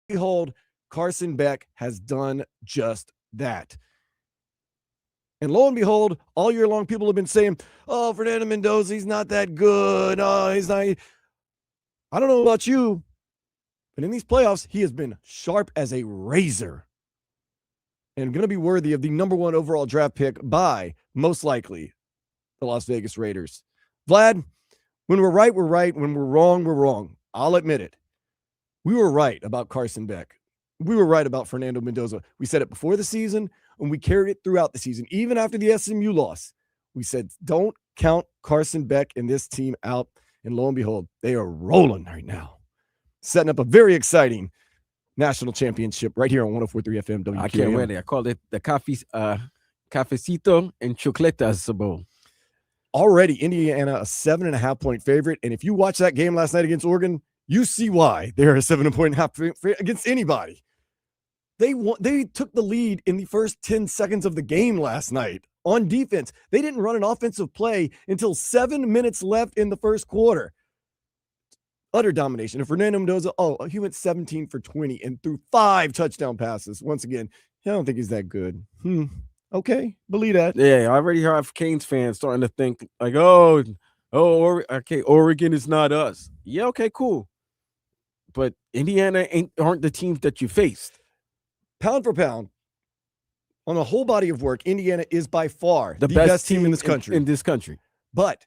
behold, Carson Beck has done just that. And lo and behold, all year long, people have been saying, oh, Fernando Mendoza, he's not that good. Oh, he's not. I don't know about you, but in these playoffs, he has been sharp as a razor and going to be worthy of the number 1 overall draft pick by, most likely, the Las Vegas Raiders. Vlad, when we're right, we're right. When we're wrong, we're wrong. I'll admit it. We were right about Carson Beck. We were right about Fernando Mendoza. We said it before the season, and we carried it throughout the season. Even after the SMU loss, we said, don't count Carson Beck and this team out. And lo and behold, they are rolling right now, setting up a very exciting national championship right here on 104.3 FM WQAM. I can't wait. I call it the Cafecito and Chocletas Bowl. Already, Indiana, a 7.5-point favorite. And if you watch that game last night against Oregon, you see why they're a 7.5 favorite against anybody. They took the lead in the first 10 seconds of the game last night on defense. They didn't run an offensive play until 7 minutes left in the first quarter. Utter domination. And Fernando Mendoza, he went 17 for 20 and threw 5 touchdown passes. Once again, I don't think he's that good. Okay, believe that. Yeah, I already have Canes fans starting to think like, okay, Oregon is not us. Yeah, okay, cool. But Indiana aren't the teams that you faced. Pound for pound, on the whole body of work, Indiana is by far the best team in this country. In this country. But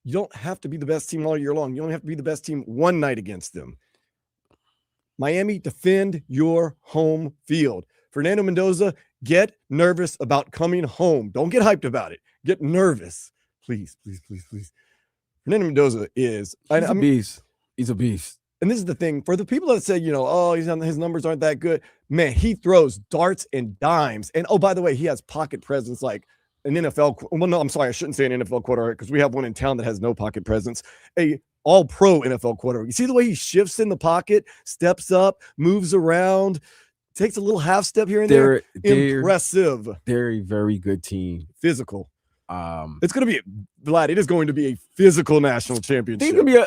you don't have to be the best team all year long. You only have to be the best team one night against them. Miami, defend your home field. Fernando Mendoza, get nervous about coming home. Don't get hyped about it. Get nervous. Please, please, please, please. Fernando Mendoza is... He's a beast. He's a beast. And this is the thing. For the people that say, his numbers aren't that good, man, he throws darts and dimes. And, by the way, he has pocket presence like an NFL. Well, no, I'm sorry. I shouldn't say an NFL quarterback because we have one in town that has no pocket presence. A all-pro NFL quarterback. You see the way he shifts in the pocket, steps up, moves around, takes a little half step here and there. Impressive. They're a very good team. Physical. It's going to be, Vlad, it is going to be a physical national championship. It's going to be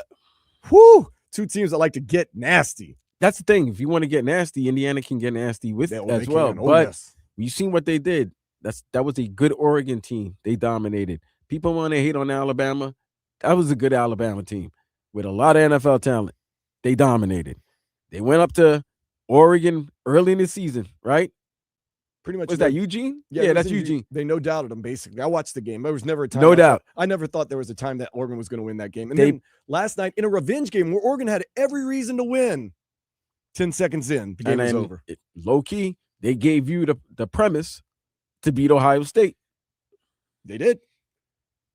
two teams that like to get nasty. That's the thing. If you want to get nasty, Indiana can get nasty with it as well. But you've seen what they did. That was a good Oregon team. They dominated. People want to hate on Alabama. That was a good Alabama team with a lot of NFL talent. They dominated. They went up to Oregon early in the season, right? Pretty much. Was that Eugene? Yeah, that's Eugene. They no doubted them, basically. I watched the game. There was never a time. No doubt. I never thought there was a time that Oregon was going to win that game. And then last night in a revenge game where Oregon had every reason to win, 10 seconds in, the game was over. Low key, they gave you the premise to beat Ohio State. They did.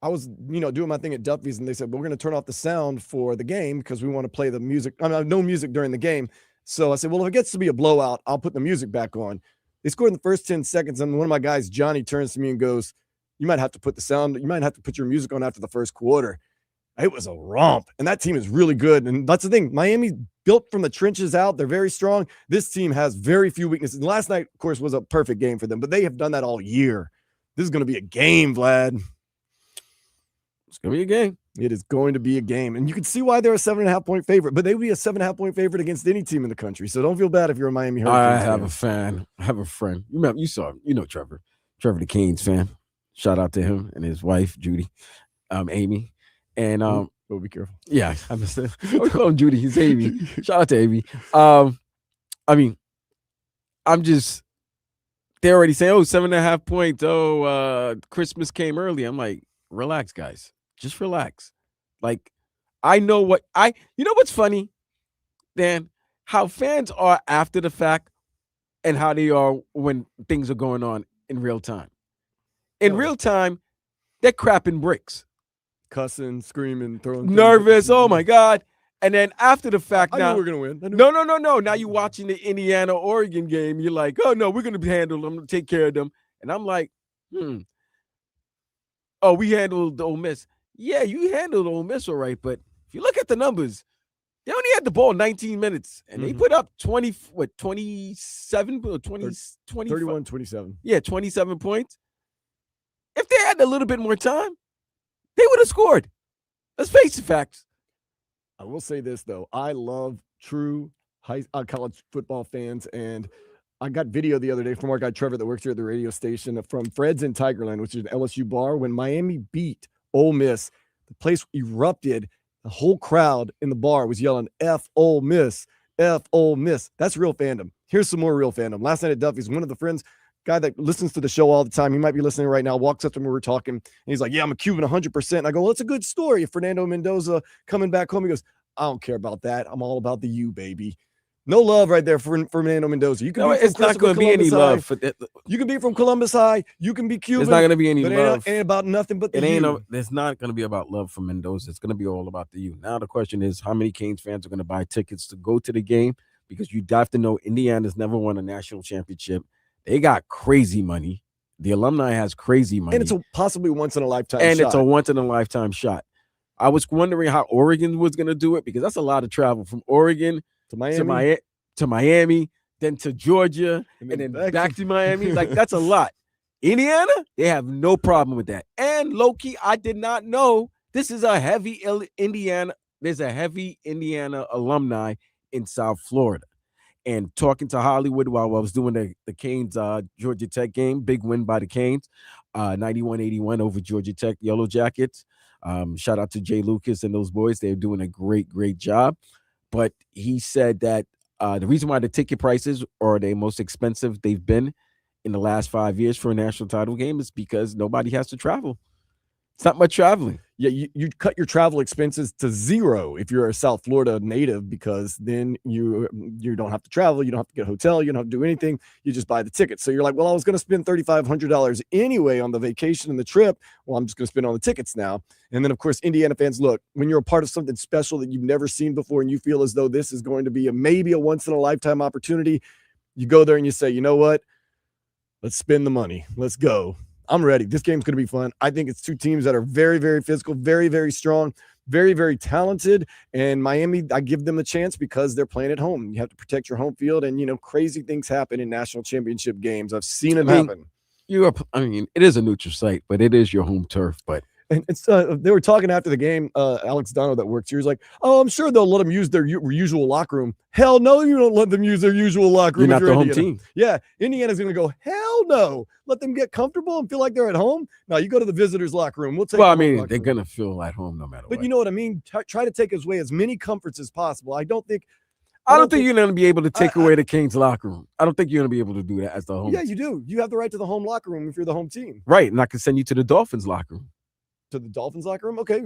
I was, doing my thing at Duffy's, and they said, we're going to turn off the sound for the game because we want to play the music. No music during the game. So I said, well, if it gets to be a blowout, I'll put the music back on. They scored in the first 10 seconds, and one of my guys, Johnny, turns to me and goes, you might have to put your music on after the first quarter. It was a romp, and that team is really good. And that's the thing. Miami built from the trenches out. They're very strong. This team has very few weaknesses. And last night, of course, was a perfect game for them, but they have done that all year. This is going to be a game, Vlad. It's going to be a game. It is going to be a game. And you can see why they're a 7.5-point favorite, but they would be a 7.5-point favorite against any team in the country. So don't feel bad if you're a Miami Hurricanes fan. I have a friend. You saw him. Trevor. Trevor the Canes fan. Shout out to him and his wife, Judy, Amy. And be careful. Yeah, I call him Judy. He's Amy. Shout out to Amy. They're already saying, 7.5 points. Christmas came early. I'm like, relax, guys. Just relax. Like, I know what's funny, Dan? How fans are after the fact and how they are when things are going on in real time. In real time, they're crapping bricks. Cussing, screaming, throwing nervous. Oh my God. And then after the fact, I now knew we were gonna win. No. Now you're watching the Indiana-Oregon game. You're like, oh no, we're gonna handle them, take care of them. And I'm like, oh, we handled the Ole Miss. Yeah, you handled Ole Miss all right, but if you look at the numbers, they only had the ball 19 minutes, and they put up 27 or 31, 27. Yeah, 27 points. If they had a little bit more time, they would have scored. Let's face the facts. I will say this, though. I love true college football fans, and I got video the other day from our guy Trevor that works here at the radio station from Fred's in Tigerland, which is an LSU bar. When Miami beat Ole Miss, the place erupted. The whole crowd in the bar was yelling "F Ole Miss, F Ole Miss." That's real fandom. Here's some more real fandom. Last night at Duffy's, one of the friends, guy that listens to the show all the time, he might be listening right now, walks up to me, we're talking, and he's like, "Yeah, I'm a Cuban 100%." And I go, "Well, it's a good story. Fernando Mendoza coming back home." He goes, "I don't care about that. I'm all about the U, baby." No love right there for Fernando Mendoza. You can No, be it's not going to be any love for that. You can be from Columbus High. You can be Cuban. There's not going to be any but love. It ain't about nothing but the U. It's not going to be about love for Mendoza. It's going to be all about the U. Now the question is, how many Canes fans are going to buy tickets to go to the game? Because you have to know Indiana's never won a national championship. They got crazy money. The alumni has crazy money. And it's a possibly once in a lifetime shot. It's a once in a lifetime shot. I was wondering how Oregon was going to do it because that's a lot of travel from Oregon to Miami. To Miami, then to Georgia, and then back to Miami. Like, that's a lot. Indiana, they have no problem with that. And low-key, I did not know this is a heavy Indiana. There's a heavy Indiana alumni in South Florida. And talking to Hollywood while I was doing the Canes Georgia Tech game, big win by the Canes, 91-81 over Georgia Tech Yellow Jackets. Shout out to Jay Lucas and those boys. They're doing a great, great job. But he said that the reason why the ticket prices are the most expensive they've been in the last 5 years for a national title game is because nobody has to travel. It's not much traveling. Yeah, you cut your travel expenses to zero if you're a South Florida native, because then you don't have to travel, you don't have to get a hotel, you don't have to do anything. You just buy the ticket. So you're like, well, I was going to spend $3,500 anyway on the vacation and the trip. Well, I'm just going to spend on the tickets now. And then, of course, Indiana fans, look, when you're a part of something special that you've never seen before and you feel as though this is going to be maybe a once-in-a-lifetime opportunity, you go there and you say, you know what? Let's spend the money. Let's go. I'm ready. This game's going to be fun. I think it's two teams that are very, very physical, very, very strong, very, very talented. And Miami, I give them a chance because they're playing at home. You have to protect your home field. And, crazy things happen in national championship games. I've seen it happen. It is a neutral site, but it is your home turf. But And it's they were talking after the game. Alex Dono that works here is like, "Oh, I'm sure they'll let them use their usual locker room." Hell no, you don't let them use their usual locker room. You're not the home team. Yeah, Indiana's going to go, hell no. Let them get comfortable and feel like they're at home. No, you go to the visitors' locker room. Well, they're going to feel at home no matter what. But you know what I mean? Try to take away as many comforts as possible. I don't think you're going to be able to take away the Canes locker room. I don't think you're going to be able to do that as the home. Yeah, you do. You have the right to the home locker room if you're the home team. Right, and I can send you to the Dolphins locker room. To the Dolphins locker room, okay.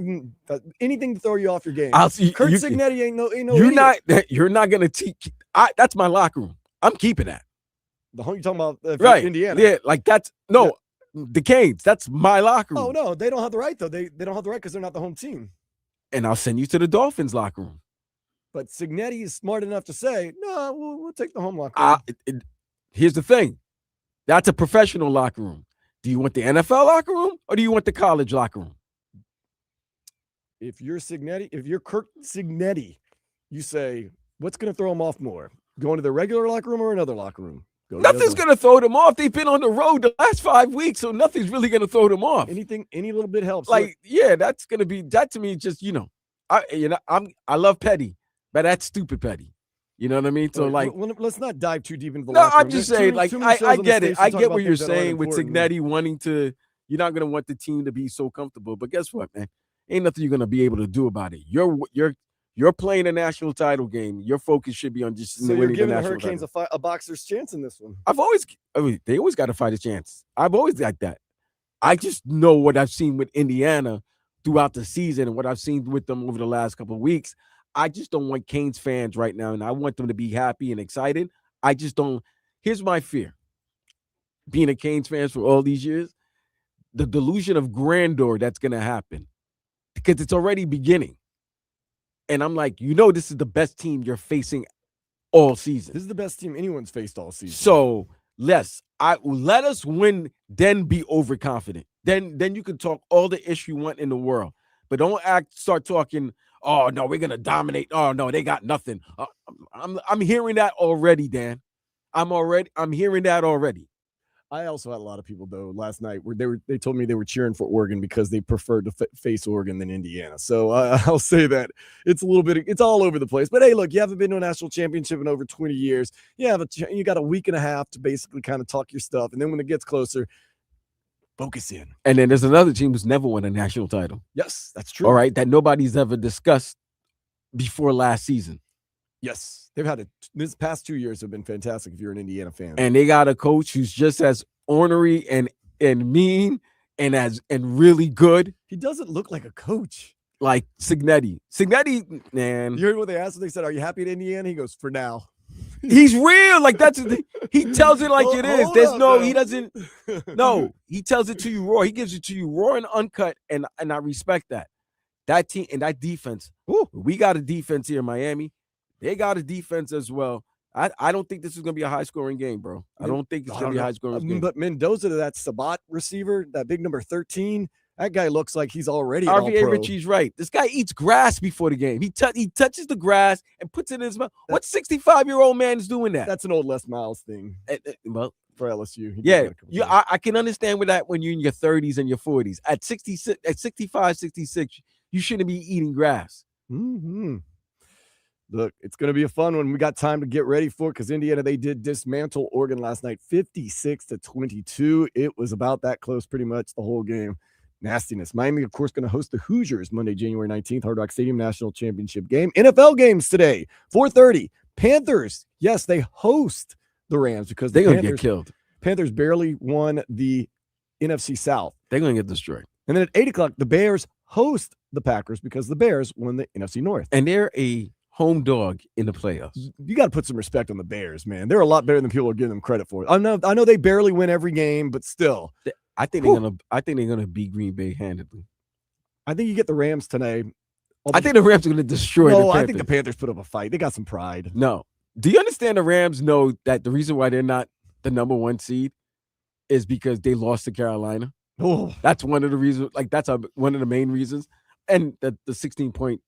Anything to throw you off your game. Kurt Signetti ain't no. You're not gonna teach. That's my locker room. I'm keeping that. The home you're talking about, right? Indiana. Yeah, like that's no. Yeah. The Canes. That's my locker room. Oh no, they don't have the right though. They don't have the right because they're not the home team. And I'll send you to the Dolphins locker room. But Signetti is smart enough to say, no, we'll take the home locker room. Here's the thing. That's a professional locker room. Do you want the NFL locker room or do you want the college locker room? If you're Kirk Signetti, you say, what's going to throw them off more? Going to the regular locker room or another locker room? Nothing's going to throw them off. They've been on the road the last 5 weeks, so nothing's really going to throw them off. Any little bit helps. That's going to be, that to me, just, I love petty, but that's stupid petty. You know what I mean? So, let's not dive too deep into the locker room. I'm just saying, I get it. I get what you're saying with Signetti wanting to, you're not going to want the team to be so comfortable. But guess what, man? Ain't nothing you're going to be able to do about it. You're playing a national title game. Your focus should be on just winning the national title. So you're giving the Hurricanes a boxer's chance in this one. They always got to fight a chance. I've always got that. I just know what I've seen with Indiana throughout the season and what I've seen with them over the last couple of weeks. I just don't want Canes fans right now, and I want them to be happy and excited. I just don't. Here's my fear. Being a Canes fan for all these years, the delusion of grandeur that's going to happen because it's already beginning. And I'm like, this is the best team you're facing all season. This is the best team anyone's faced all season. So let us win, then be overconfident. Then you can talk all the ish you want in the world. But don't start talking, oh, no, we're going to dominate. Oh, no, they got nothing. I'm hearing that already, Dan. I'm hearing that already. I also had a lot of people though last night where they told me they were cheering for Oregon because they preferred to face Oregon than Indiana. So I'll say that it's all over the place. But hey, look, you haven't been to a national championship in over 20 years. You got a week and a half to basically kind of talk your stuff, and then when it gets closer, focus in. And then there's another team who's never won a national title. Yes, that's true. All right, that nobody's ever discussed before last season. Yes, they've had this past 2 years have been fantastic if you're an Indiana fan. And they got a coach who's just as ornery and mean and really good. He doesn't look like a coach. Like Cignetti. Cignetti, man. You heard what they asked him? They said, "Are you happy at Indiana?" He goes, "For now." He's real. Like he tells it like it is. There's no, he doesn't. No, he tells it to you raw. He gives it to you raw and uncut, and I respect that. That team and that defense. Woo, we got a defense here in Miami. They got a defense as well. I don't think this is going to be a high-scoring game, bro. I don't think it's going to be a high-scoring game. But Mendoza, to that Sabat receiver, that big number 13, that guy looks like he's already an RVA all-pro. Richie's right. This guy eats grass before the game. He touches the grass and puts it in his mouth. What 65-year-old man is doing that? That's an old Les Miles thing. Well, for LSU. I can understand with that when you're in your 30s and your 40s. At 66, at 65, 66, you shouldn't be eating grass. Mm-hmm. Look, it's going to be a fun one. We got time to get ready for it because Indiana, they did dismantle Oregon last night, 56-22. It was about that close pretty much the whole game. Nastiness. Miami, of course, going to host the Hoosiers Monday, January 19th, Hard Rock Stadium National Championship game. NFL games today, 4:30. Panthers, yes, they host the Rams because they're going to get killed. Panthers barely won the NFC South. They're going to get destroyed. And then at 8 o'clock, the Bears host the Packers because the Bears won the NFC North. And they're a home dog in the playoffs. You got to put some respect on the Bears, man. They're a lot better than people are giving them credit for. I know they barely win every game, but still. I think they're gonna beat Green Bay handedly. I think you get the Rams tonight. I think the Rams are gonna destroy the Panthers. I think the Panthers put up a fight. They got some pride. No. Do you understand the Rams know that the reason why they're not the number 1 seed is because they lost to Carolina? Oh, that's one of the reasons. Like that's one of the main reasons. And the 16-point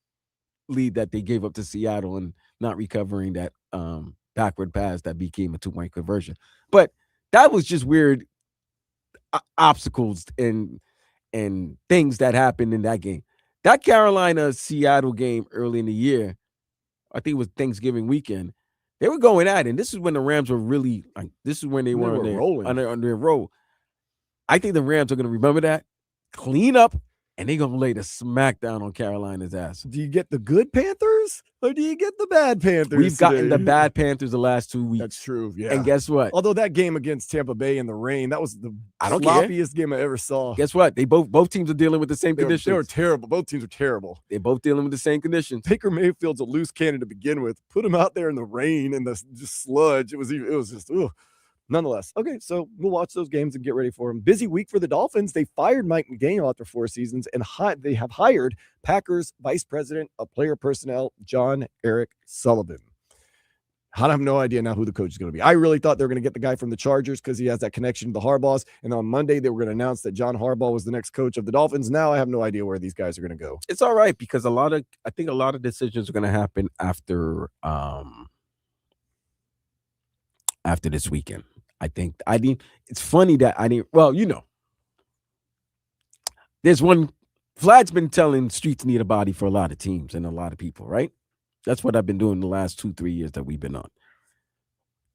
lead that they gave up to Seattle and not recovering that backward pass that became a 2-point conversion. But that was just weird obstacles and things that happened in that game. That Carolina-Seattle game early in the year, I think it was Thanksgiving weekend, they were going at it. And this is when the Rams were really like, this is when they were rolling on their roll. I think the Rams are going to remember that, clean up, and they're going to lay the smackdown on Carolina's ass. Do you get the good Panthers or do you get the bad Panthers? We've gotten the bad Panthers the last 2 weeks. That's true, yeah. And guess what? Although that game against Tampa Bay in the rain, that was the sloppiest game I ever saw. Guess what? They both teams are dealing with the same conditions. They were terrible. Both teams are terrible. They're both dealing with the same conditions. Baker Mayfield's a loose cannon to begin with. Put him out there in the rain and the just sludge. It was just, ugh. Nonetheless, okay, so we'll watch those games and get ready for them. Busy week for the Dolphins. They fired Mike McDaniel after 4 seasons, and they have hired Packers Vice President of Player Personnel, John Eric Sullivan. I have no idea now who the coach is going to be. I really thought they were going to get the guy from the Chargers because he has that connection to the Harbaughs, and on Monday they were going to announce that John Harbaugh was the next coach of the Dolphins. Now I have no idea where these guys are going to go. It's all right because I think a lot of decisions are going to happen after this weekend. It's funny that there's one, Vlad's been telling streets need a body for a lot of teams and a lot of people, right? That's what I've been doing the last 2-3 years that we've been on.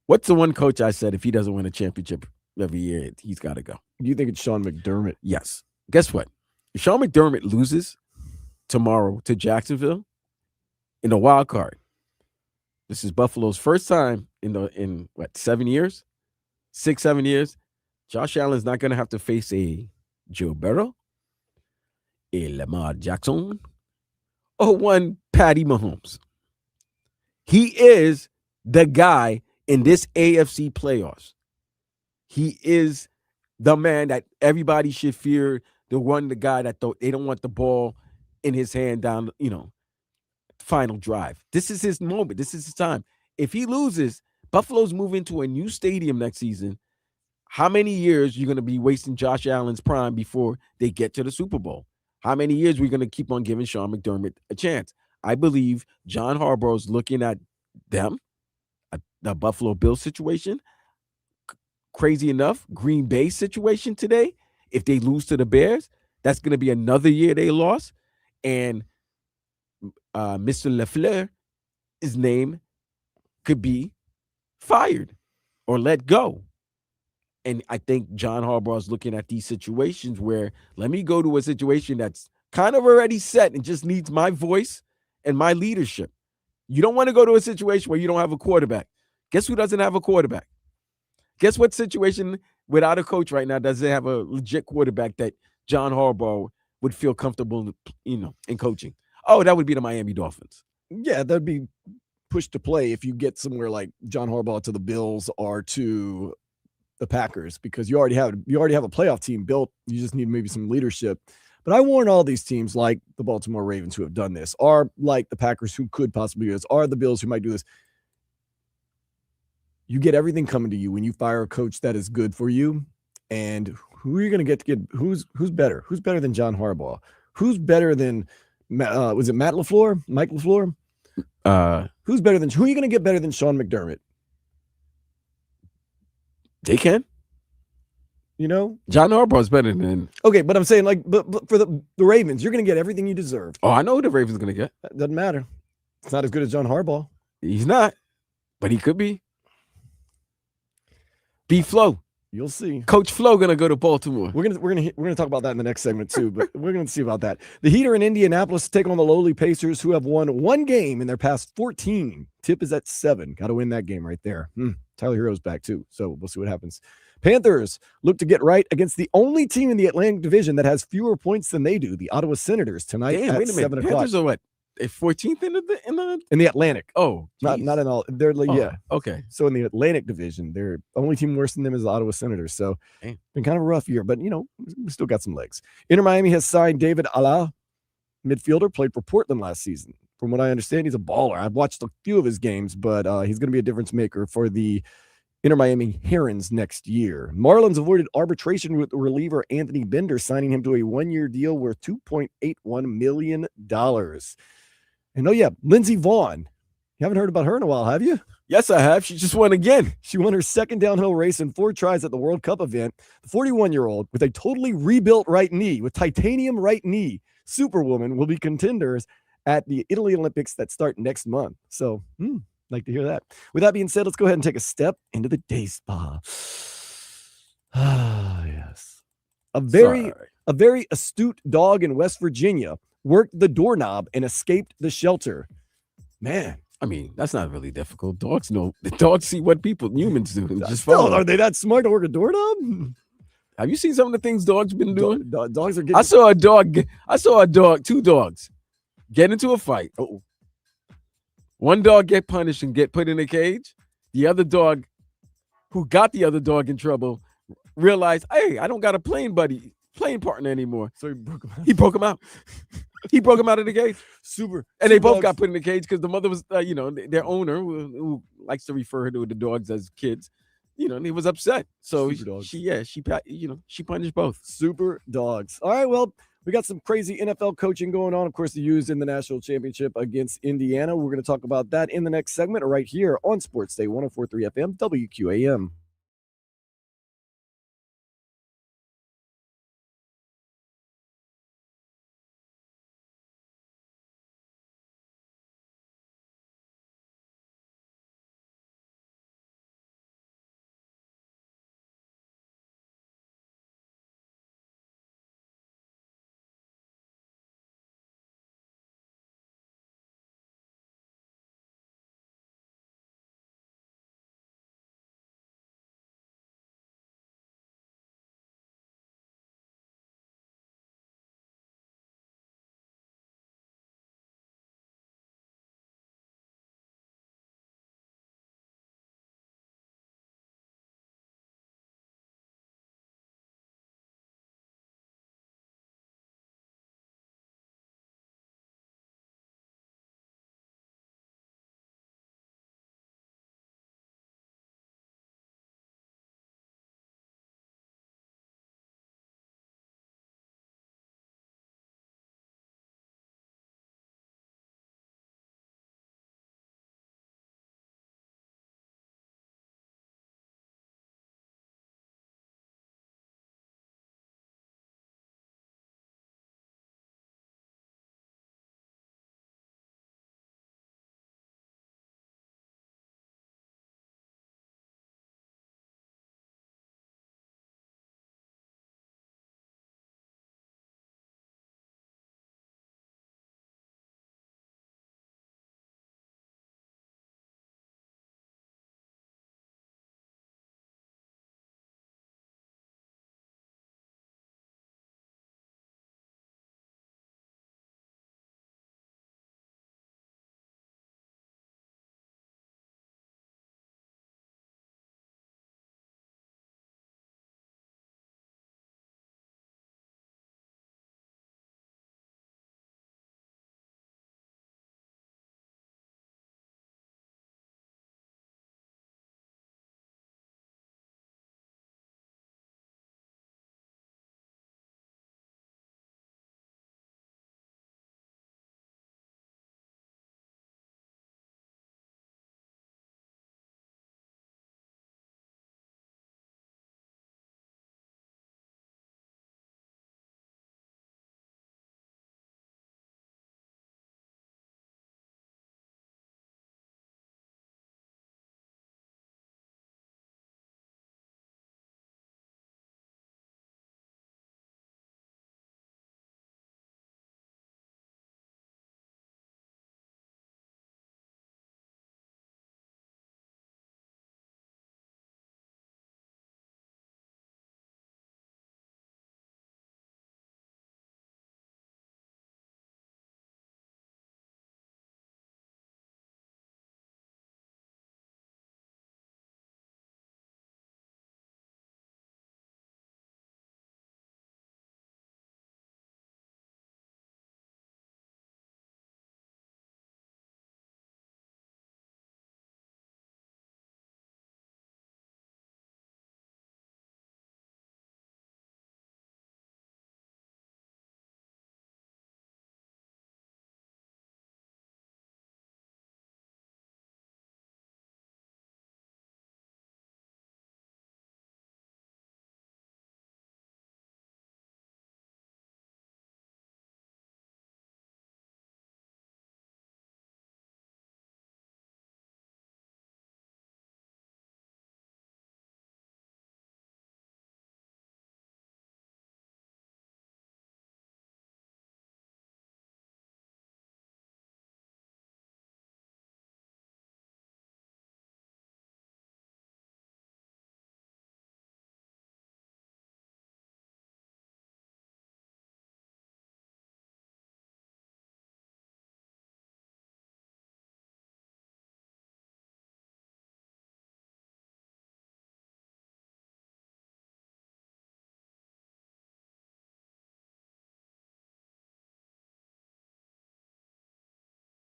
What's the one coach I said if he doesn't win a championship every year, he's got to go? You think it's Sean McDermott? Yes. Guess what? If Sean McDermott loses tomorrow to Jacksonville in the wild card, this is Buffalo's first time in 7 years? 6-7 years, Josh Allen's not going to have to face a Joe Burrow, a Lamar Jackson, or one Patty Mahomes. He is the guy in this AFC playoffs. He is the man that everybody should fear, the guy that they don't want the ball in his hand down, final drive. This is his moment. This is his time. If he loses, Buffalo's moving to a new stadium next season. How many years are you going to be wasting Josh Allen's prime before they get to the Super Bowl? How many years are we going to keep on giving Sean McDermott a chance? I believe John Harbaugh's looking at them, the Buffalo Bills situation, crazy enough, Green Bay situation today, if they lose to the Bears, that's going to be another year they lost. And Mr. LaFleur, his name could be fired or let go. And I think John Harbaugh is looking at these situations where let me go to a situation that's kind of already set and just needs my voice and my leadership. You don't want to go to a situation where you don't have a quarterback. Guess who doesn't have a quarterback? Guess what situation without a coach right now doesn't have a legit quarterback that John Harbaugh would feel comfortable, in coaching? Oh, that would be the Miami Dolphins. Yeah, that'd be pushed to play if you get somewhere like John Harbaugh to the Bills or to the Packers, because you already have a playoff team built. You just need maybe some leadership. But I warn all these teams like the Baltimore Ravens who have done this, are like the Packers who could possibly do this, are the Bills who might do this. You get everything coming to you when you fire a coach that is good for you. And who are you going to get who's better? Who's better than John Harbaugh? Who's better than was it Matt LaFleur? Mike LaFleur? Who are you going to get better than Sean McDermott? They can. John Harbaugh is better than. Okay, but I'm saying but for the Ravens, you're going to get everything you deserve. Oh, I know who the Ravens going to get. That doesn't matter. It's not as good as John Harbaugh. He's not, but he could be. B. Flo. You'll see. Coach Flo going to go to Baltimore. We're gonna talk about that in the next segment too, but we're gonna see about that. The Heat are in Indianapolis to take on the lowly Pacers, who have won one game in their past 14. Tip is at 7. Got to win that game right there. Tyler Hero's back too, so we'll see what happens. Panthers look to get right against the only team in the Atlantic Division that has fewer points than they do, the Ottawa Senators, tonight at 7 o'clock. Panthers are what? 14th in the Atlantic. Oh, not in all. They're yeah. Okay. So in the Atlantic Division, they're only team worse than them is the Ottawa Senators. So been kind of a rough year, but we still got some legs. Inter Miami has signed David Ala, midfielder, played for Portland last season. From what I understand, he's a baller. I've watched a few of his games, but he's going to be a difference maker for the Inter Miami Herons next year. Marlins avoided arbitration with reliever Anthony Bender, signing him to a 1-year deal worth $2.81 million. And Lindsey Vaughn. You haven't heard about her in a while, have you? Yes, I have. She just won again. She won her second downhill race in 4 tries at the World Cup event. The 41-year-old with a totally rebuilt right knee, with titanium right knee, Superwoman, will be contenders at the Italy Olympics that start next month. So, like to hear that. With that being said, let's go ahead and take a step into the day spa. Ah, yes. A very astute dog in West Virginia worked the doorknob and escaped the shelter. Man. I mean, that's not really difficult. Dogs know. The dogs see what humans do. Just follow. Are they that smart to work a doorknob? Have you seen some of the things dogs been doing? Dogs are getting. I saw a dog, 2 dogs get into a fight. Oh. One dog get punished and get put in a cage. The other dog, who got the other dog in trouble, realized, hey, I don't got a playing partner anymore. So he broke him out. He broke him out. He broke him out of the cage. Super. And they both got put in the cage because the mother was, their owner, who likes to refer to the dogs as kids, and he was upset. So she punished both. Super dogs. All right, well, we got some crazy NFL coaching going on. Of course, the U's in the national championship against Indiana. We're going to talk about that in the next segment right here on Sports Day 104.3 FM WQAM.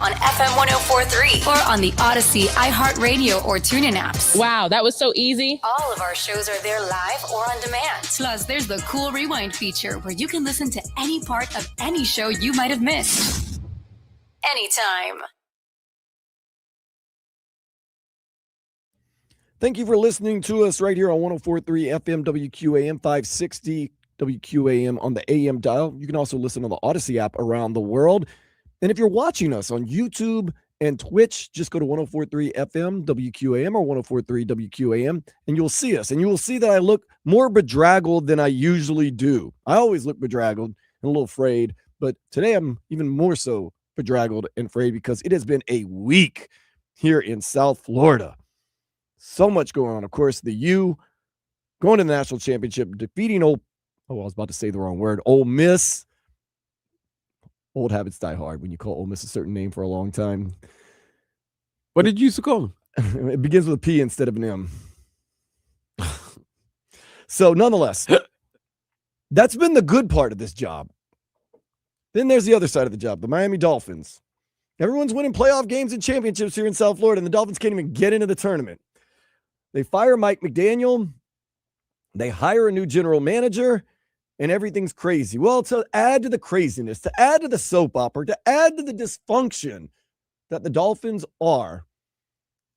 on FM 1043 or on the Odyssey, iHeartRadio, or TuneIn apps. Wow, that was so easy. All of our shows are there live or on demand. Plus, there's the cool rewind feature where you can listen to any part of any show you might have missed. Anytime. Thank you for listening to us right here on 104.3 FM WQAM 560 WQAM on the AM dial. You can also listen on the Odyssey app around the world. And if you're watching us on YouTube and Twitch, just go to 104.3 FM WQAM or 104.3 WQAM, and you'll see us. And you will see that I look more bedraggled than I usually do. I always look bedraggled and a little afraid, but today I'm even more so bedraggled and afraid because it has been a week here in South Florida. So much going on. Of course, the U going to the national championship, defeating I was about to say the wrong word, Ole Miss. Old habits die hard when you call Ole Miss a certain name for a long time. What did you used to call them? It begins with a P instead of an M. So nonetheless, that's been the good part of this job. Then there's the other side of the job, the Miami Dolphins. Everyone's winning playoff games and championships here in South Florida, and the Dolphins can't even get into the tournament. They fire Mike McDaniel. They hire a new general manager. And everything's crazy. Well, to add to the craziness, to add to the soap opera, to add to the dysfunction that the Dolphins are,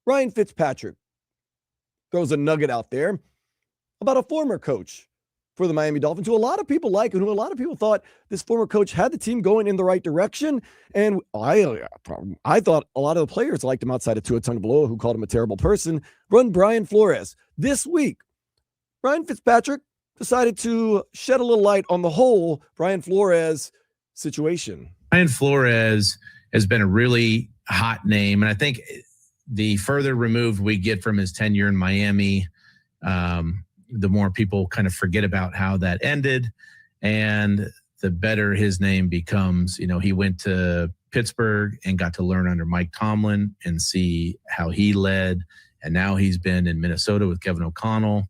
Ryan Fitzpatrick throws a nugget out there about a former coach for the Miami Dolphins who a lot of people like and who a lot of people thought this former coach had the team going in the right direction. And I thought a lot of the players liked him outside of Tua Tagovailoa, who called him a terrible person, run Brian Flores. This week, Ryan Fitzpatrick decided to shed a little light on the whole Brian Flores situation. Brian Flores has been a really hot name, and I think the further removed we get from his tenure in Miami, the more people kind of forget about how that ended, and the better his name becomes. You know, he went to Pittsburgh and got to learn under Mike Tomlin and see how he led, and now he's been in Minnesota with Kevin O'Connell.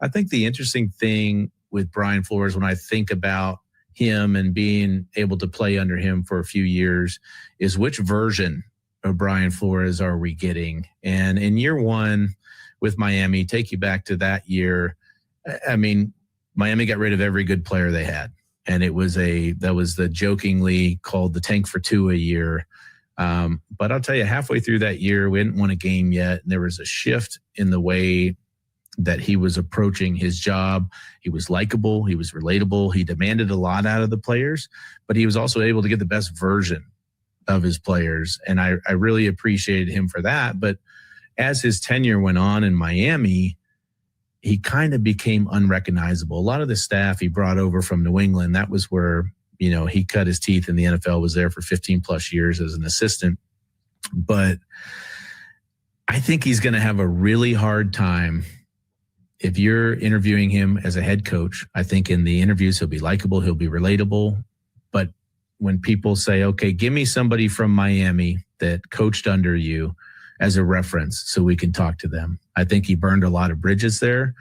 I think the interesting thing with Brian Flores, when I think about him and being able to play under him for a few years, is which version of Brian Flores are we getting? And in year one with Miami, take you back to that year, I mean, Miami got rid of every good player they had. And that was the jokingly called the tank for Tua year. But I'll tell you, halfway through that year, we hadn't won a game yet. And there was a shift in the way that he was approaching his job. He was likable. He was relatable. He demanded a lot out of the players, but he was also able to get the best version of his players. And I really appreciated him for that. But as his tenure went on in Miami, he kind of became unrecognizable. A lot of the staff he brought over from New England, that was where, you know, he cut his teeth in the NFL, was there for 15 plus years as an assistant. But I think he's going to have a really hard time if you're interviewing him as a head coach. I think in the interviews, he'll be likable, he'll be relatable. But when people say, okay, give me somebody from Miami that coached under you as a reference so we can talk to them, I think he burned a lot of bridges there.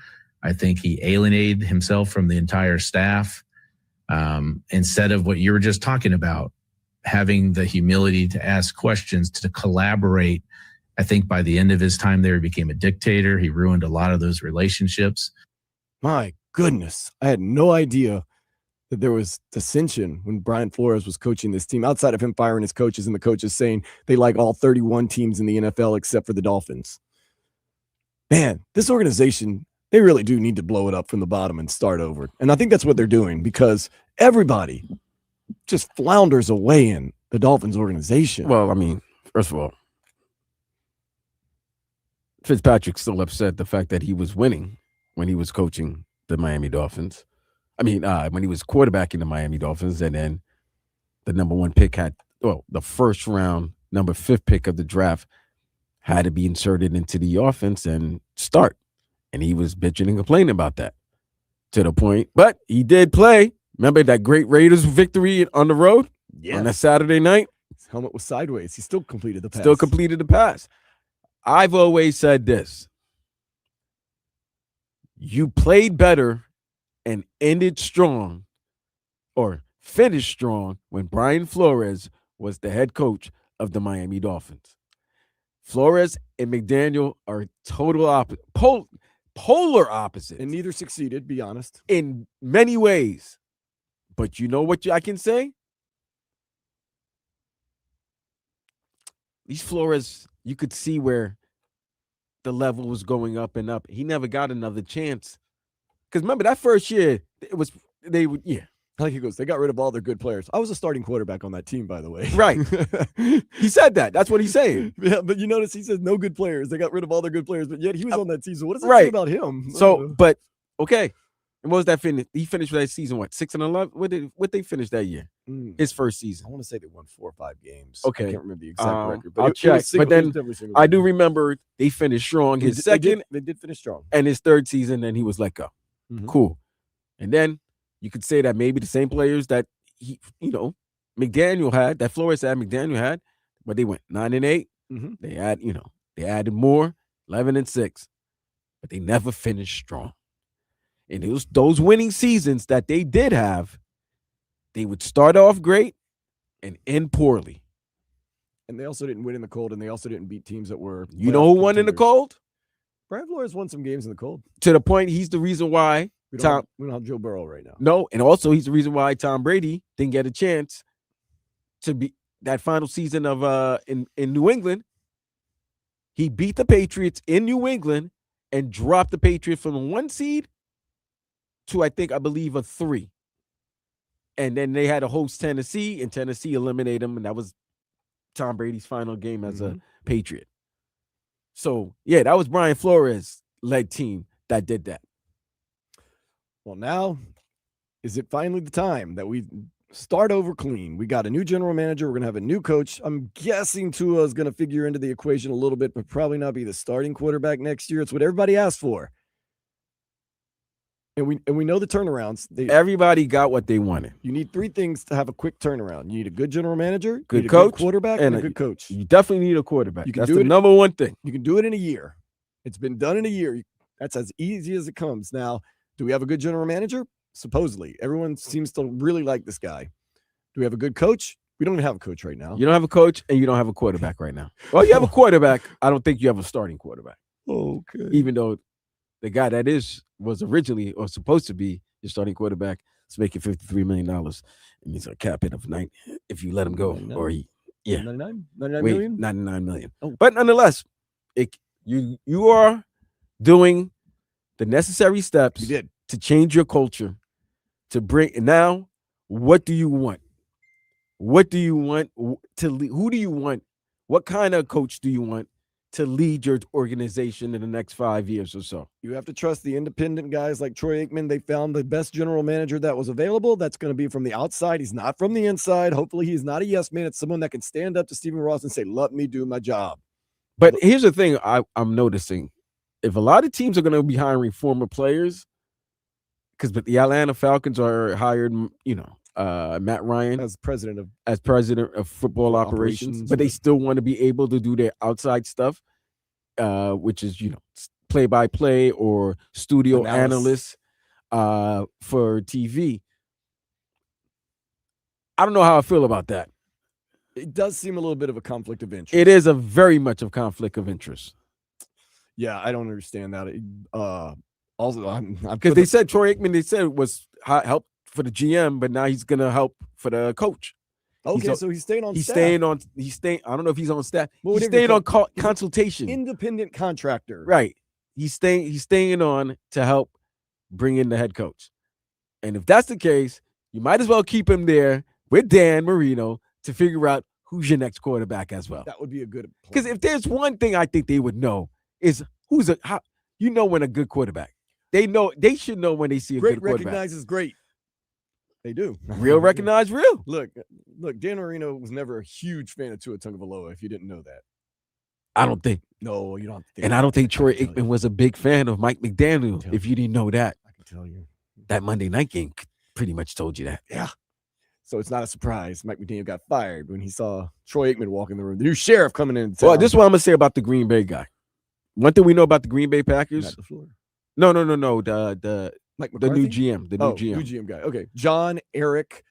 I think he alienated himself from the entire staff. Instead of what you were just talking about, having the humility to ask questions, to collaborate. I think by the end of his time there, he became a dictator. He ruined a lot of those relationships. My goodness. I had no idea that there was dissension when Brian Flores was coaching this team, outside of him firing his coaches and the coaches saying they like all 31 teams in the NFL except for the Dolphins. Man, this organization, they really do need to blow it up from the bottom and start over. And I think that's what they're doing, because everybody just flounders away in the Dolphins organization. Well, I mean, first of all, Fitzpatrick's still upset the fact that he was winning when he was coaching the Miami Dolphins. I mean, when he was quarterbacking the Miami Dolphins, and then the number one pick the first round, number 5 pick of the draft had to be inserted into the offense and start. And he was bitching and complaining about that to the point. But he did play. Remember that great Raiders victory on the road on that Saturday night? His helmet was sideways. He still completed the pass. Still completed the pass. I've always said this. You played better and ended strong, or finished strong, when Brian Flores was the head coach of the Miami Dolphins. Flores and McDaniel are total opposite, polar opposites And neither succeeded, be honest. in many ways. But you know what I can say? These Flores, you could see where the level was going up and up. He never got another chance. Because remember, that first year, Like he goes, they got rid of all their good players. I was a starting quarterback on that team, by the way. Right. He said that. That's what he's saying. Yeah, but you notice he says no good players. They got rid of all their good players, but yet he was on that team. So what does that say Right. about him? So, but okay. And what was that finish? He finished that season, what, 6-11? What they finished that year? His first season. I want to say they won 4 or 5 games. Okay. I can't remember the exact record. I'll it check. was single- But then it was definitely single I do digit. remember they finished strong. His second They did finish strong. and his third season, then he was let go. Mhm. Cool. And then you could say that maybe the same players that McDaniel had, that Flores had, McDaniel had, but they went 9-8. Mhm. They added more, 11-6, but they never finished strong. And it was those winning seasons that they did have, they would start off great and end poorly. And they also didn't win in the cold, and they also didn't beat teams that were. You know who playoff won in the contenders. cold? Brian Flores won some games in the cold. To the point he's the reason why We Tom. don't have Joe Burrow right now. No, and also he's the reason why Tom Brady didn't get a chance to be that final season of in New England. He beat the Patriots in New England and dropped the Patriots from a 1 seed to I believe a 3. And then they had to host Tennessee, and Tennessee eliminated them, and that was Tom Brady's final game as a Patriot. So yeah, that was Brian Flores led team that did that. Well, now is it finally the time that we start over clean? We got a new general manager. We're going to have a new coach. I'm guessing Tua is going to figure into the equation a little bit, but probably not be the starting quarterback next year. It's what everybody asked for. And we know the turnarounds. Everybody got what they wanted. You need 3 things to have a quick turnaround. You need a good general manager, Good you need a coach, good quarterback, and a good coach. You definitely need a quarterback. You can That's do the it- number one thing. You can do it in a year. It's been done in a year. That's as easy as it comes. Now, do we have a good general manager? Supposedly. Everyone seems to really like this guy. Do we have a good coach? We don't even have a coach right now. You don't have a coach and you don't have a quarterback right now. Well, you have a quarterback. I don't think you have a starting quarterback. Okay. Even though the guy that was originally or supposed to be your starting quarterback is making $53 million. And he's a cap hit of 9 if you let him go. 99? Or yeah. 99 Wait, million? 99 million. Oh. But nonetheless, you are doing the necessary steps You did. to change your culture, to bring. And now, what do you want? What do you want to lead? Who do you want? What kind of coach do you want to lead your organization in the next 5 years or so? You have to trust the independent guys like Troy Aikman. They found the best general manager that was available. That's going to be from the outside. He's not from the inside. Hopefully, he's not a yes man. It's someone that can stand up to Stephen Ross and say, let me do my job. But here's the thing I'm noticing. If a lot of teams are going to be hiring former players, because the Atlanta Falcons are hired, Matt Ryan As president of football operations, but they still want to be able to do their outside stuff, which is, play-by-play or studio analysts for TV. I don't know how I feel about that. it does seem a little bit of a conflict of interest. It is a very much of conflict of interest. Yeah, I don't understand that. Also, I'm Because they said Troy Aikman, they said was help for the GM, but now he's gonna help for the coach. okay, so he's staying on He's staff. staying. I don't know if he's on staff. Well, He's whatever you staying on call- consultation. Independent contractor. Right. He's staying on to help bring in the head coach. And if that's the case, you might as well keep him there with Dan Marino to figure out who's your next quarterback as well. That would be a good plan. Because if there's one thing I think they would know is when a good quarterback. They should know when they see a great good quarterback. recognizes great. They do. Real recognize real. Look, Dan Marino was never a huge fan of Tua Tagovailoa, if you didn't know that. I don't think. No, you don't have to think And I don't think that. Troy I can tell Aikman was a big fan of Mike McDaniel, Tell if you didn't know that. I can tell you. That Monday night game pretty much told you that. Yeah. So it's not a surprise. Mike McDaniel got fired when he saw Troy Aikman walk in the room. The new sheriff coming in town. Well, this is what I'm going to say about the Green Bay guy. One thing we know about the Green Bay Packers. Matt LaFleur. No. The Mike new McCarthy? GM. The new GM. New GM guy. Okay. John Eric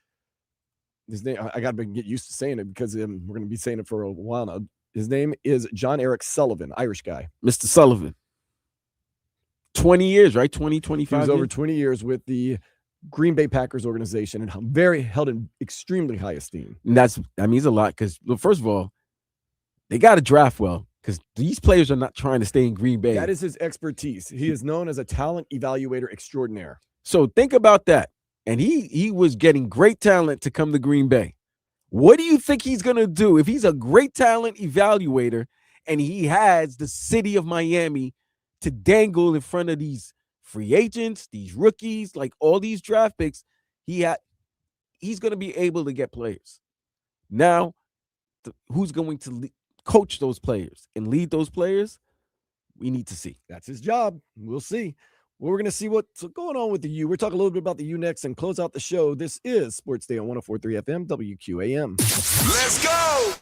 his name, I got to get used to saying it because we're going to be saying it for a while now. His name is John Eric Sullivan, Irish guy. Mr. Sullivan. 20 years, right? 20, He 25 was years? over 20 years with the Green Bay Packers organization and held in extremely high esteem. And that means a lot because, first of all, they got to draft well because these players are not trying to stay in Green Bay. That is his expertise. He is known as a talent evaluator extraordinaire. So think about that. And he was getting great talent to come to Green Bay. What do you think he's going to do if he's a great talent evaluator and he has the city of Miami to dangle in front of these free agents, these rookies, like all these draft picks? He's going to be able to get players. Now, who's going to coach those players and lead those players? We need to see. That's his job. We'll see. We're going to see what's going on with the U. We're talking a little bit about the U next and close out the show. This is Sports Day on 104.3 FM, WQAM. Let's go!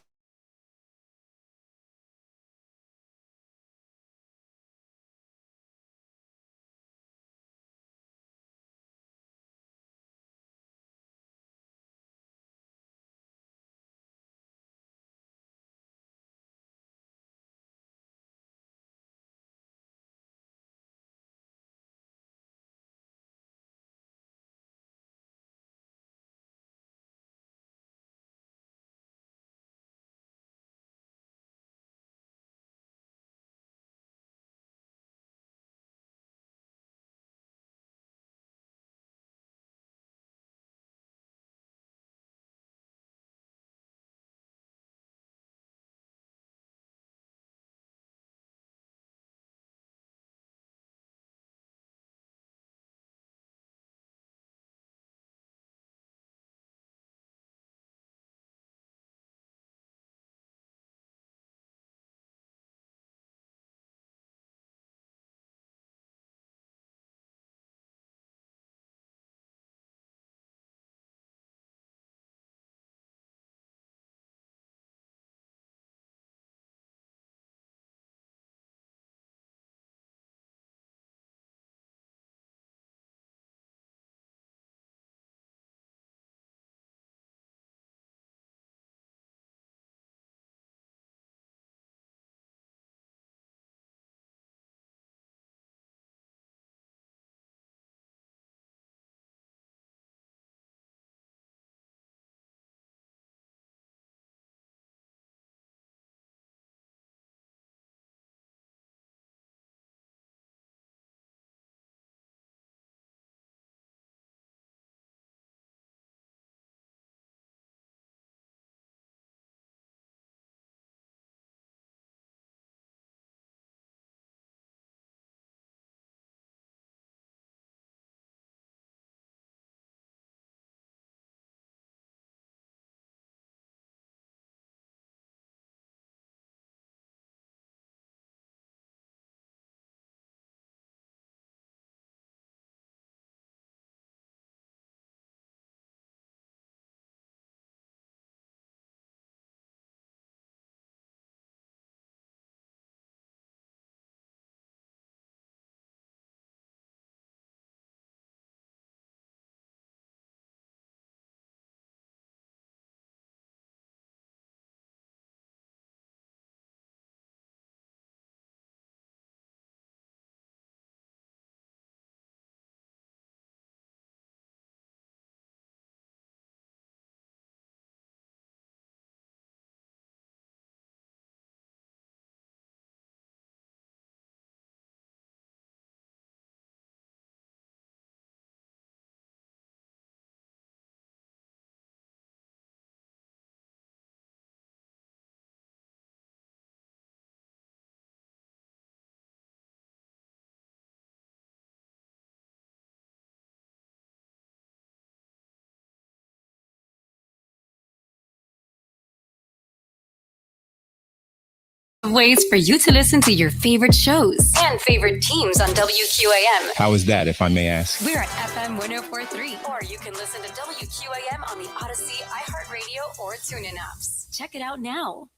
Ways for you to listen to your favorite shows and favorite teams on WQAM. How is that, if I may ask? We're at FM 104.3, or you can listen to WQAM on the Odyssey, iHeartRadio, or TuneIn apps. Check it out now.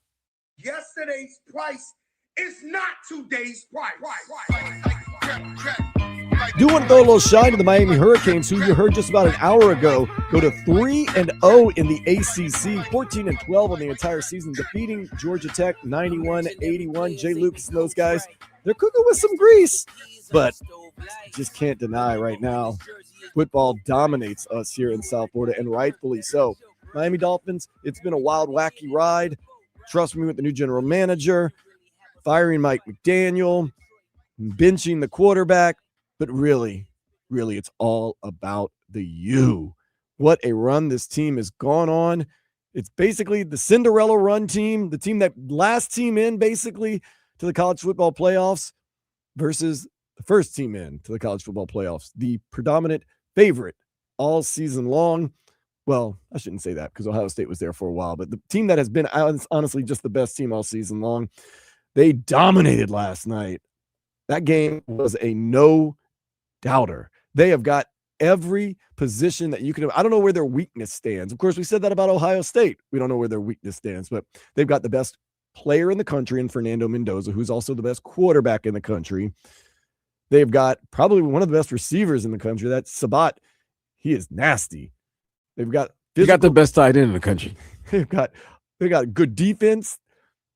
Yesterday's price is not today's price. Like Do want to throw a little shine to the Miami Hurricanes, who you heard just about an hour ago go to 3-0 in the ACC, 14-12 on the entire season, defeating Georgia Tech 91-81. Jay Lucas and those guys, they're cooking with some grease, but just can't deny right now, football dominates us here in South Florida, and rightfully so. Miami Dolphins, it's been a wild, wacky ride. Trust me with the new general manager, firing Mike McDaniel, benching the quarterback, but really, it's all about the U. What a run this team has gone on. It's basically the Cinderella run team, the team that last team in basically to the college football playoffs versus the first team in to the college football playoffs, the predominant favorite all season long. Well, I shouldn't say that because Ohio State was there for a while, but the team that has been honestly just the best team all season long, they dominated last night. That game was a no-doubter. They have got every position that you can. I don't know where their weakness stands. Of course, we said that about Ohio State. We don't know where their weakness stands, but they've got the best player in the country in Fernando Mendoza, who's also the best quarterback in the country. They've got probably one of the best receivers in the country. That's Sabat. He is nasty. They've got You got the best tight end in the country. They got good defense.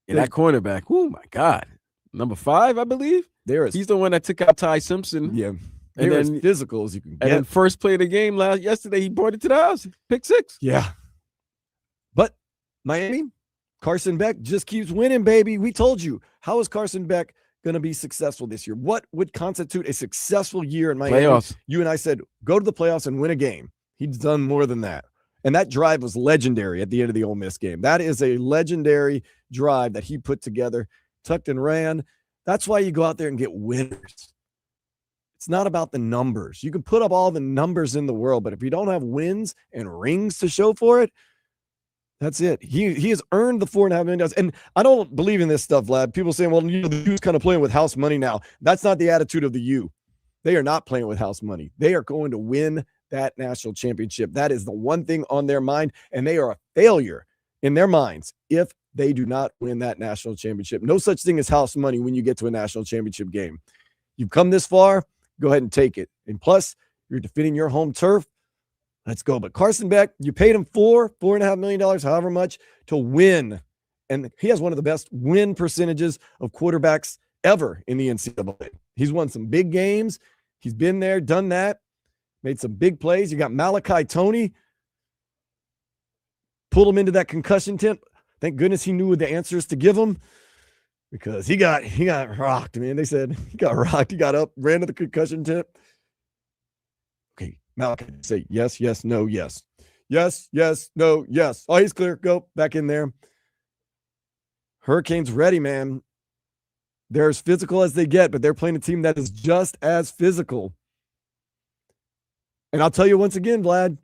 And that cornerback, oh my God. Number 5, I believe. He's the one that took out Ty Simpson. Yeah. And then then physical as you can get. And then first play of the game yesterday, he brought it to the house. Pick 6. Yeah. But Miami, Carson Beck just keeps winning, baby. We told you. How is Carson Beck going to be successful this year? What would constitute a successful year in Miami? Playoffs. You and I said, go to the playoffs and win a game. He's done more than that. And that drive was legendary at the end of the Ole Miss game. That is a legendary drive that he put together, tucked and ran. That's why you go out there and get winners. It's not about the numbers. You can put up all the numbers in the world, but if you don't have wins and rings to show for it, that's it. He has earned the $4.5 million. And I don't believe in this stuff, Vlad. People saying, well, the U's kind of playing with house money now. That's not the attitude of the U. They are not playing with house money. They are going to win that national championship. That is the one thing on their mind, and they are a failure in their minds if they do not win that national championship. No such thing as house money when you get to a national championship game. You've come this far, go ahead and take it. And plus, you're defending your home turf. Let's go. But Carson Beck, you paid him $4.5 million, however much, to win. And he has one of the best win percentages of quarterbacks ever in the NCAA. He's won some big games. He's been there, done that. Made some big plays. You got Malachi Toney. Pulled him into that concussion tent. Thank goodness he knew the answers to give him because he got rocked, man. They said he got rocked. He got up, ran to the concussion tent. Okay, Malachi, say yes, yes, no, yes. Yes, yes, no, yes. Oh, he's clear. Go back in there. Hurricanes ready, man. They're as physical as they get, but they're playing a team that is just as physical. And I'll tell you once again, Vlad,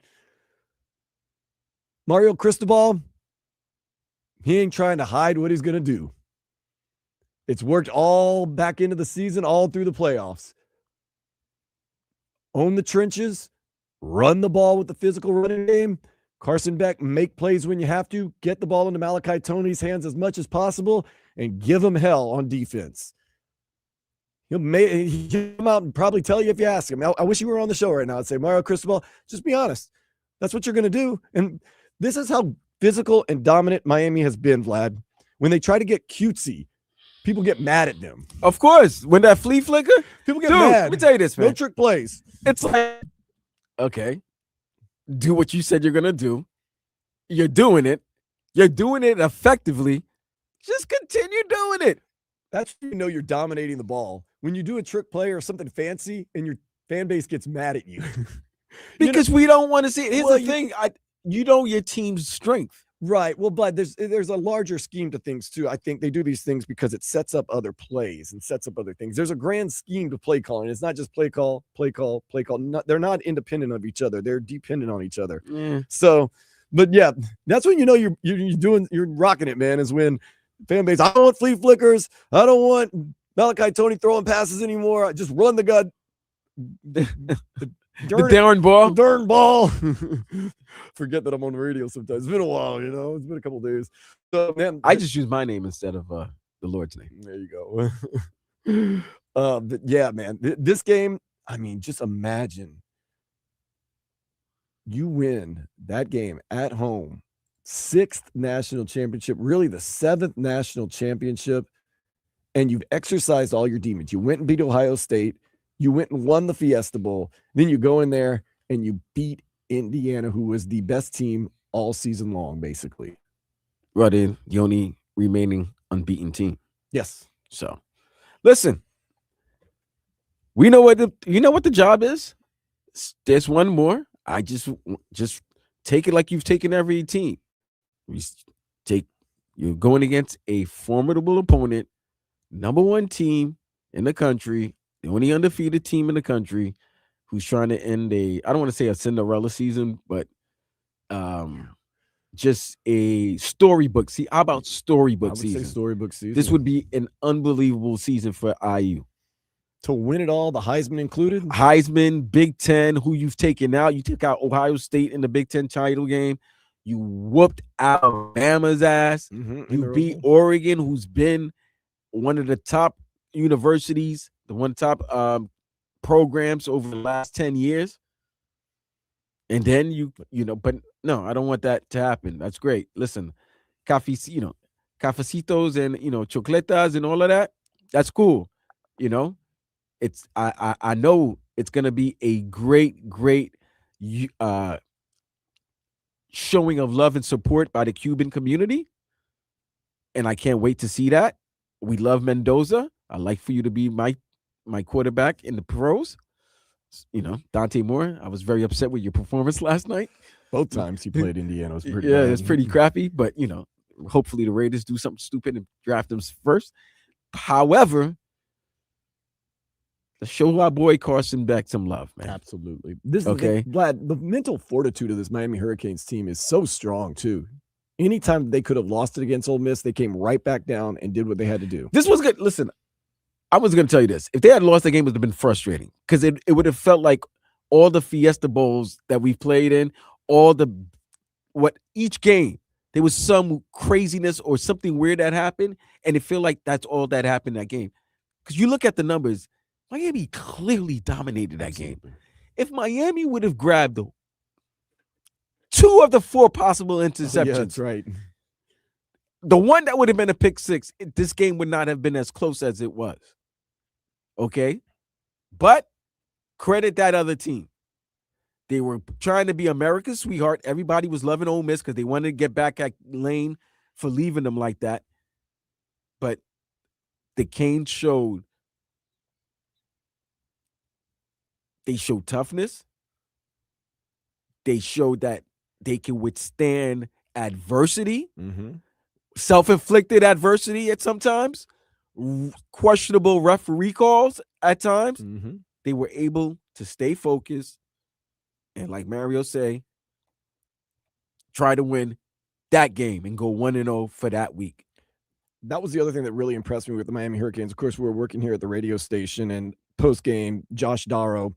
Mario Cristobal, he ain't trying to hide what he's going to do. It's worked all back into the season, all through the playoffs. Own the trenches, run the ball with the physical running game. Carson Beck, make plays when you have to. Get the ball into Malachi Toney's hands as much as possible and give him hell on defense. He'll come out and probably tell you if you ask him. I wish you were on the show right now. I'd say, Mario Cristobal, just be honest. That's what you're going to do. And this is how physical and dominant Miami has been, Vlad. When they try to get cutesy, people get mad at them. Of course. When that flea flicker, people get mad. Let me tell you this, man. No trick plays. It's like, okay, do what you said you're going to do. You're doing it. You're doing it effectively. Just continue doing it. That's when you know you're dominating the ball. When you do a trick play or something fancy and your fan base gets mad at you. Because we don't want to see it. Here's the thing. You know your team's strength. Right. Well, but there's a larger scheme to things too. I think they do these things because it sets up other plays and sets up other things. There's a grand scheme to play calling. It's not just play call. They're not independent of each other. They're dependent on each other. So, but yeah, that's when you know you're rocking it, man, is when fan base, I don't want flea flickers. I don't want Malachi Toney throwing passes anymore. I just run the gut. The darn ball. The darn ball. Forget that I'm on the radio sometimes. It's been a while, you know. It's been a couple of days. So, man, I just use my name instead of the Lord's name. There you go. But yeah, man, this game, I mean, just imagine you win that game at home, 6th national championship, really the 7th national championship, and you've exercised all your demons. You went and beat Ohio State. You went and won the Fiesta Bowl. Then you go in there and you beat Indiana, who was the best team all season long, basically. Right, the only remaining unbeaten team. Yes. So, listen, we know what the job is. There's one more. I just take it like you've taken every team. You're going against a formidable opponent, number 1 team in the country, the only undefeated team in the country, who's trying to end I don't want to say a Cinderella season, but just a storybook. See, how about storybook season? Storybook season. This would be an unbelievable season for IU. To win it all, the Heisman included? Heisman, Big Ten, who you've taken out. You took out Ohio State in the Big Ten title game. You whooped Alabama's ass. You beat Oregon, who's been one of the top universities, the one top programs over the last 10 years. And then but no, I don't want that to happen. That's great. Listen, cafecitos and chocletas and all of that. That's cool. It's I know it's gonna be a great showing of love and support by the Cuban community, and I can't wait to see that. We love Mendoza. I'd like for you to be my quarterback in the pros. Dante Moore, I was very upset with your performance last night. Both times he played Indiana was pretty bad. bad. It's pretty crappy, but hopefully the Raiders do something stupid and draft them first. However, let's show our boy Carson Beck some love, man. Absolutely. This okay. is Vlad, the mental fortitude of this Miami Hurricanes team is so strong too. Anytime they could have lost it against Ole Miss, they came right back down and did what they had to do. This was good. Listen, I was going to tell you this. If they had lost the game, it would have been frustrating because it would have felt like all the Fiesta Bowls that we've played in, each game, there was some craziness or something weird that happened, and it felt like that's all that happened in that game. Because you look at the numbers, Miami clearly dominated that game. If Miami would have grabbed 2 of the 4 possible interceptions, yeah, that's right. The one that would have been a pick 6, this game would not have been as close as it was. Okay? But credit that other team. They were trying to be America's sweetheart. Everybody was loving Ole Miss because they wanted to get back at Lane for leaving them like that. But the Canes showed toughness. They showed that they can withstand adversity, self-inflicted adversity at sometimes, questionable referee calls at times. They were able to stay focused and, like Mario say, try to win that game and go 1-0 for that week. That was the other thing that really impressed me with the Miami Hurricanes. Of course, we were working here at the radio station, and post-game, Josh Darrow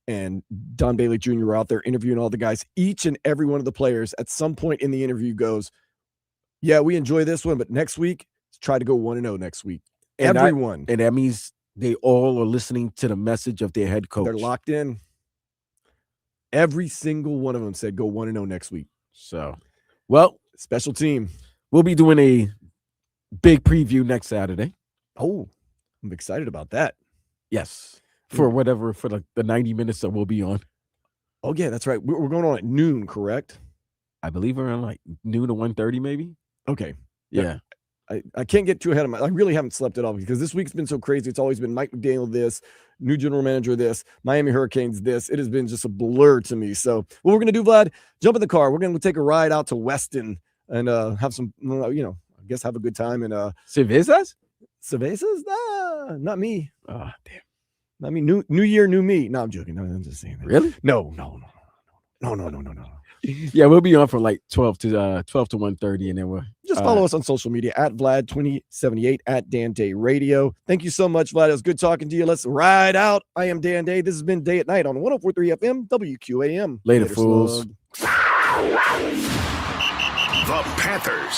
and Don Bailey Jr. were out there interviewing all the guys. Each and every one of the players at some point in the interview goes, yeah, we enjoy this one, but next week, let's try to go 1-0 next week. And Everyone. And that means they all are listening to the message of their head coach. They're locked in. Every single one of them said go 1-0 next week. So, well, special team. We'll be doing a big preview next Saturday. Oh, I'm excited about that. Yes. For the 90 minutes that we'll be on. Oh, yeah, that's right. We're going on at noon, correct? I believe around like noon to 1:30 maybe. Okay. Yeah. I can't get too ahead of I really haven't slept at all because this week's been so crazy. It's always been Mike McDaniel this, new general manager this, Miami Hurricanes this. It has been just a blur to me. So what we're going to do, Vlad, jump in the car. We're going to take a ride out to Weston and have some, I guess have a good time. And Cervezas? Cervezas? Nah, not me. Oh, damn. Not me. New year, new me. No, I'm joking. No, I'm just saying that. Really? No. Yeah, we'll be on from like 12 to 1:30, and then we'll just follow us on social media at Vlad2078 at Dan Day Radio. Thank you so much, Vlad. It was good talking to you. Let's ride out. I am Dan Day. This has been Day at Night on 104.3 FM WQAM. Later fools. The Panthers